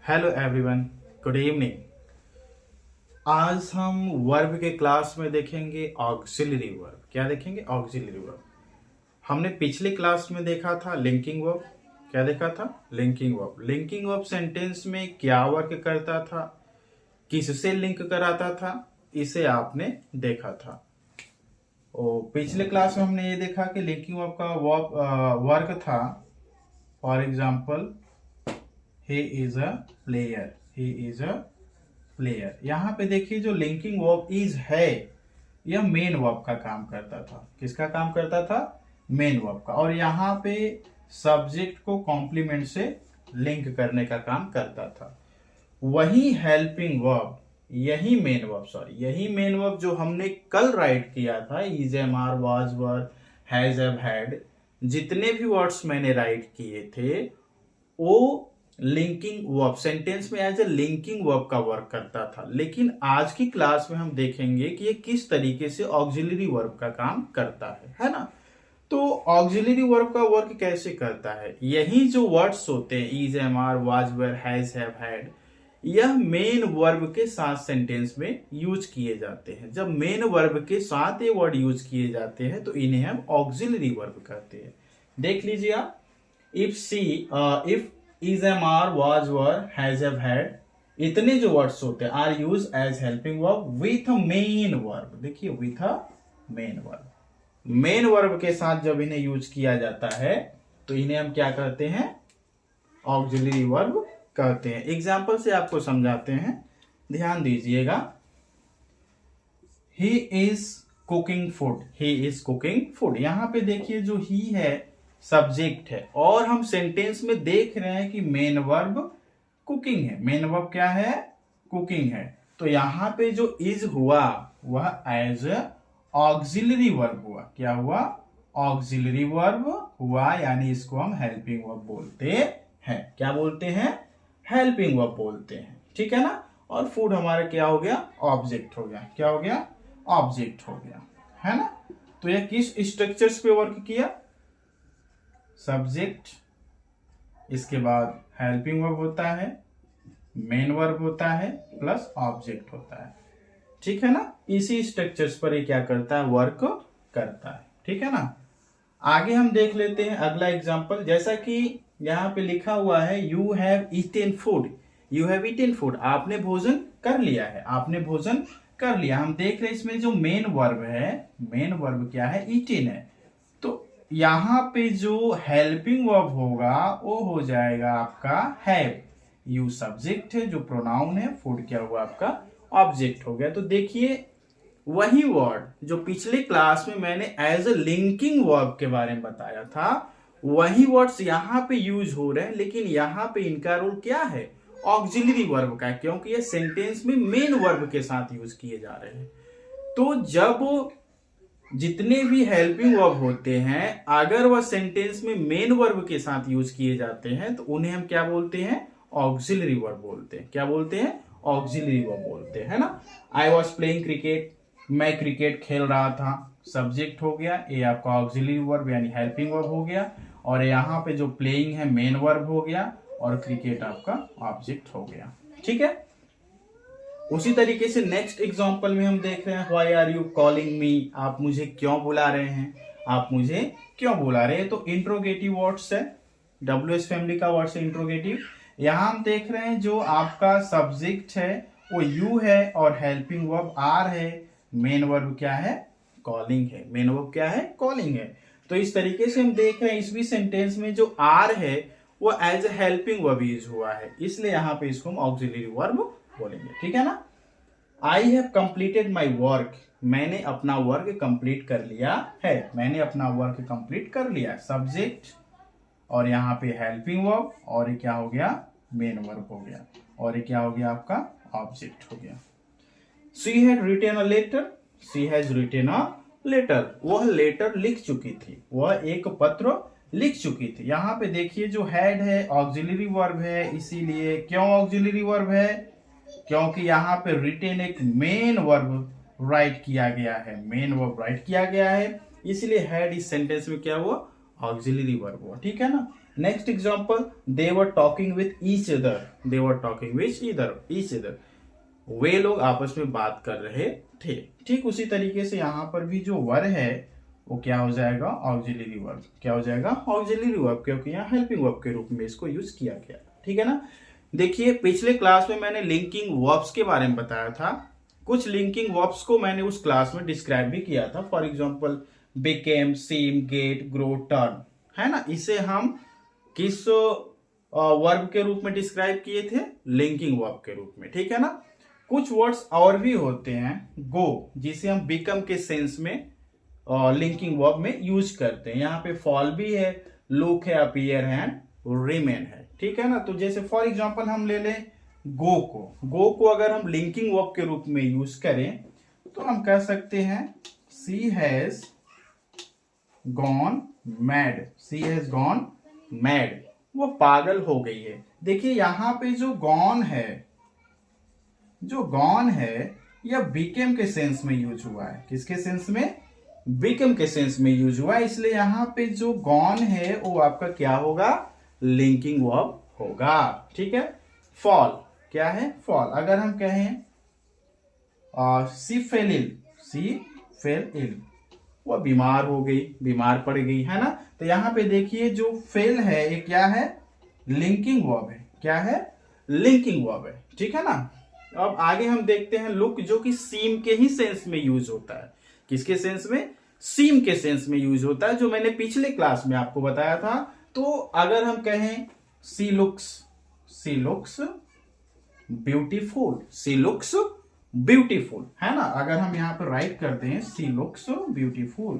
Hello everyone, good evening. आज हम verb के क्लास में देखेंगे ऑक्सिलरी वर्ब। क्या देखेंगे? Auxiliary verb. हमने पिछले क्लास में देखा था लिंकिंग वर्ब। क्या देखा था? Linking verb. Linking verb sentence में क्या वर्क करता था, किससे लिंक कराता था, इसे आपने देखा था। और पिछले क्लास में हमने ये देखा कि लिंकिंग वर्ब का वर्क था। For example, he is a player, he is a player। यहाँ पे देखिए जो लिंकिंग वर्ब इज है, यह मेन वर्ब का काम करता था। किसका काम करता था? मेन वर्ब का। और यहाँ पे सब्जेक्ट को कॉम्प्लीमेंट से लिंक करने का काम करता था। वही हेल्पिंग वर्ब, यही मेन वर्ब जो हमने कल राइट किया था, is, am, are, was, were, has, have, had, जितने भी वर्ड्स मैंने राइट किए थे वो लिंकिंग वर्ब, सेंटेंस में एज ए लिंकिंग वर्ब का वर्क करता था। लेकिन आज की क्लास में हम देखेंगे कि ये किस तरीके से ऑक्सिलरी वर्ब का काम करता है ना। तो ऑक्सिलरी वर्ब का वर्क कैसे करता है? यही जो वर्ड्स होते हैं, is, am, are, was, were, has, have, had, यह मेन वर्ब के साथ सेंटेंस में यूज किए जाते हैं। जब मेन वर्ब के साथ ये वर्ड यूज किए जाते हैं तो इन्हें हम ऑक्सिलरी वर्ब कहते हैं। देख लीजिए आप, if is, am, are, was, were, has, have, had, इतने जो वर्ड्स होते हैं are use as helping verb with a main verb. देखिए, with a main verb, main verb के साथ जब इन्हें यूज किया जाता है तो इन्हें हम क्या कहते हैं? ऑक्सिलरी वर्ब कहते हैं। एग्जाम्पल से आपको समझाते हैं, ध्यान दीजिएगा। He is cooking food, he is cooking food. यहां पे देखिए जो ही है सब्जेक्ट है और हम सेंटेंस में देख रहे हैं कि मेन वर्ब कुकिंग है। मेन वर्ब क्या है? कुकिंग है। तो यहां पे जो इज हुआ वह एज ऑक्सिलरी वर्ब हुआ। क्या हुआ? ऑक्सिलरी वर्ब हुआ, यानी इसको हम हेल्पिंग वर्ब बोलते हैं। क्या बोलते हैं? हेल्पिंग वर्ब बोलते हैं। ठीक है ना। और फूड हमारा क्या हो गया? ऑब्जेक्ट हो गया। क्या हो गया? ऑब्जेक्ट हो गया, है ना। तो यह किस स्ट्रक्चर्स पे वर्क किया? सब्जेक्ट, इसके बाद हेल्पिंग वर्ब होता है, मेन वर्ब होता है, प्लस ऑब्जेक्ट होता है। ठीक है ना। इसी स्ट्रक्चर्स पर ये क्या करता है? वर्क करता है। ठीक है ना। आगे हम देख लेते हैं अगला एग्जांपल। जैसा कि यहां पे लिखा हुआ है, you have eaten food, you have eaten food, आपने भोजन कर लिया है, आपने भोजन कर लिया। हम देख रहे हैं इसमें जो मेन वर्ब है, मेन वर्ब क्या है? ईटेन है। तो यहां पे जो हेल्पिंग वर्ब होगा वो हो जाएगा आपका हैव। यू सब्जेक्ट है, जो प्रोनाउन है, फूड क्या हुआ? आपका ऑब्जेक्ट हो गया। तो देखिए, वही वर्ड जो पिछले क्लास में मैंने एज अ लिंकिंग वर्ब के बारे में बताया था, वही वर्ड्स यहां पे यूज हो रहे हैं। लेकिन यहां पे इनका रोल क्या है? ऑक्सिलरी वर्ब का है, क्योंकि ये सेंटेंस में मेन वर्ब के साथ यूज किए जा रहे हैं। तो जब जितने भी हेल्पिंग वर्ब होते हैं, अगर वह सेंटेंस में मेन वर्ब के साथ यूज किए जाते हैं तो उन्हें हम क्या बोलते हैं? ऑक्सिलरी वर्ब बोलते हैं। क्या बोलते हैं? ऑक्सिलरी वर्ब बोलते हैं, है ना। आई वॉज प्लेइंग क्रिकेट, मैं क्रिकेट खेल रहा था, सब्जेक्ट हो गया, ये आपका ऑक्सिलरी वर्ब यानी हेल्पिंग वर्ब हो गया। और यहाँ पे जो प्लेइंग है मेन वर्ब हो गया और क्रिकेट आपका ऑब्जेक्ट हो गया। ठीक है। उसी तरीके से नेक्स्ट एग्जांपल में हम देख रहे हैं, why are you calling me, आप मुझे क्यों बुला रहे हैं, आप मुझे क्यों बुला रहे हैं। तो इंट्रोगेटिव वर्ड्स है, WH फैमिली का वर्ड्स है इंट्रोगेटिव। यहां हम देख रहे हैं जो आपका सब्जेक्ट है वो यू है और हेल्पिंग वर्ब आर है। मेन वर्ब क्या है? कॉलिंग है। मेन वर्ब क्या है? कॉलिंग है। तो इस तरीके से हम देख रहे हैं इस भी सेंटेंस में जो आर है वो as a helping verb use हुआ है, इसलिए यहां पे इसको हम ऑक्सिलरी वर्ब बोलेंगे। ठीक है ना। I have completed my work, मैंने अपना वर्क कंप्लीट कर लिया है, मैंने अपना वर्क कंप्लीट कर लिया। सब्जेक्ट और यहाँ पे हेल्पिंग वर्ब और ये क्या हो गया? मेन वर्ब हो गया। और ये क्या हो गया? आपका ऑब्जेक्ट हो गया। She had written a letter, she has written a letter, वह लेटर लिख चुकी थी, वह एक पत्र लिख चुकी थी। यहाँ पे देखिए जो हैड है ऑक्सिलरी वर्ब है, इसीलिए क्यों ऑक्सिलरी वर्ब है? क्योंकि यहाँ पे रिटेन एक मेन वर्ब राइट किया गया है, मेन वर्ब राइट किया गया है, इसलिए हैड इस सेंटेंस में क्या हुआ? ऑक्सिलरी वर्ब हुआ। ठीक है ना। Next example, they were talking with each other, they were talking with each other, वे लोग आपस में बात कर रहे थे। ठीक उसी तरीके से यहां पर भी जो वर है वो क्या हो जाएगा, ऑक्सिलरी वर्ब। क्या हो जाएगा, ऑक्सिलरी वर्ब, क्योंकि यहाँ हेल्पिंग वर्ब के रूप में इसको यूज किया गया। ठीक है ना। देखिए पिछले क्लास में मैंने लिंकिंग वर्ब्स के बारे में बताया था, कुछ लिंकिंग वर्ब्स को मैंने उस क्लास में डिस्क्राइब भी किया था। For example became, seem, get, grow, turn, है ना। इसे हम किस वर्ब के रूप में डिस्क्राइब किए थे, लिंकिंग वर्ब के रूप में। ठीक है ना। कुछ वर्ड्स और भी होते हैं, गो, जिसे हम बिकम के सेंस में लिंकिंग वर्ब में यूज करते हैं। यहाँ पे फॉल भी है, लुक है, अपीयर है, रिमेन है। ठीक है ना। तो जैसे फॉर एग्जांपल हम ले लें गो को, गो को अगर हम लिंकिंग वर्ब के रूप में यूज करें तो हम कह सकते हैं she has gone mad, she has gone mad, वो पागल हो गई है। देखिए यहां पे जो गॉन है, जो गॉन है यह बिकेम के सेंस में यूज हुआ है। किसके सेंस में, बिकम के सेंस में यूज हुआ है, इसलिए यहां पे जो गॉन है वो आपका क्या होगा, लिंकिंग वर्ब होगा। ठीक है। फॉल क्या है, फॉल। अगर हम कहें सी फेल इल, सी फेल इल, वो बीमार हो गई, बीमार पड़ गई, है ना। तो यहां पे देखिए जो फेल है ये क्या है, लिंकिंग वर्ब है। क्या है, लिंकिंग वर्ब है। ठीक है ना। अब आगे हम देखते हैं लुक, जो कि सीम के ही सेंस में यूज होता है। किसके सेंस में, सीम के सेंस में यूज होता है, जो मैंने पिछले क्लास में आपको बताया था। तो अगर हम कहें सी लुक्स ब्यूटीफुल, सी लुक्स ब्यूटीफुल, है ना। अगर हम यहां पर राइट करते हैं सी लुक्स ब्यूटीफुल,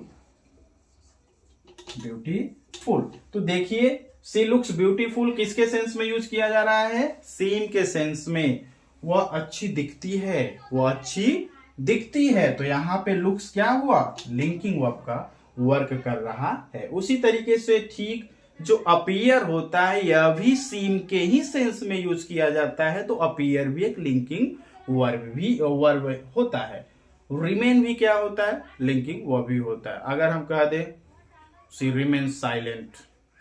ब्यूटीफुल, तो देखिए सी लुक्स ब्यूटीफुल किसके सेंस में यूज किया जा रहा है, सीम के सेंस में। वह अच्छी दिखती है, वह अच्छी दिखती है। तो यहां पे लुक्स क्या हुआ, लिंकिंग वर्ब का वर्क कर रहा है। उसी तरीके से ठीक जो अपीयर होता है यह भी सीम के ही सेंस में यूज किया जाता है। तो अपीयर भी एक लिंकिंग वर्ब होता है। रिमेन भी क्या होता है, लिंकिंग वर्ब भी होता है। अगर हम कह दें she remain silent,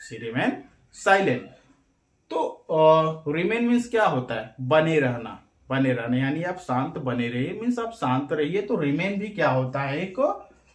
she remain silent, तो रिमेन मीन्स क्या होता है, बने रहना, बने रहना, यानी आप शांत बने रहिए, मीन्स आप शांत रहिए। तो रिमेन भी क्या होता है, एक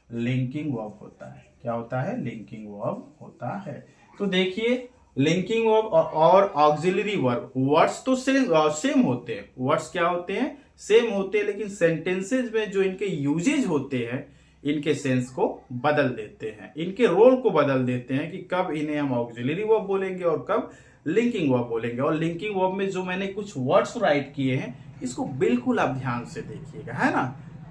लिंकिंग वर्ब होता है। क्या होता है, लिंकिंग वर्ब होता है। तो देखिए लिंकिंग वर्ब और ऑक्सिलरी वर्ब वर्ड्स तो सेम होते हैं, वर्ड्स क्या होते हैं, सेम होते हैं, लेकिन सेंटेंसेज में जो इनके यूजेज होते हैं इनके सेंस को बदल देते हैं, इनके रोल को बदल देते हैं कि कब इन्हें हम ऑक्सिलरी वर्ब बोलेंगे और कब लिंकिंग वर्ब बोलेंगे। और लिंकिंग वर्ब में जो मैंने कुछ वर्ड्स राइट किए हैं इसको बिल्कुल आप ध्यान से देखिएगा, है ना।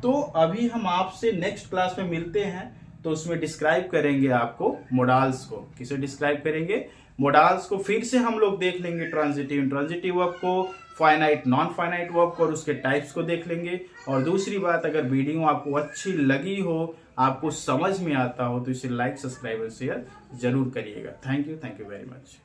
तो अभी हम आपसे नेक्स्ट क्लास में मिलते हैं, तो उसमें डिस्क्राइब करेंगे आपको मोडाल्स को। किसे डिस्क्राइब करेंगे, मोडाल्स को। फिर से हम लोग देख लेंगे ट्रांजिटिव वर्ब को, फाइनाइट नॉन फाइनाइट वर्ब को और उसके टाइप्स को देख लेंगे। और दूसरी बात, अगर वीडियो आपको अच्छी लगी हो, आपको समझ में आता हो, तो इसे लाइक, सब्सक्राइब और शेयर जरूर करिएगा। Thank you very much.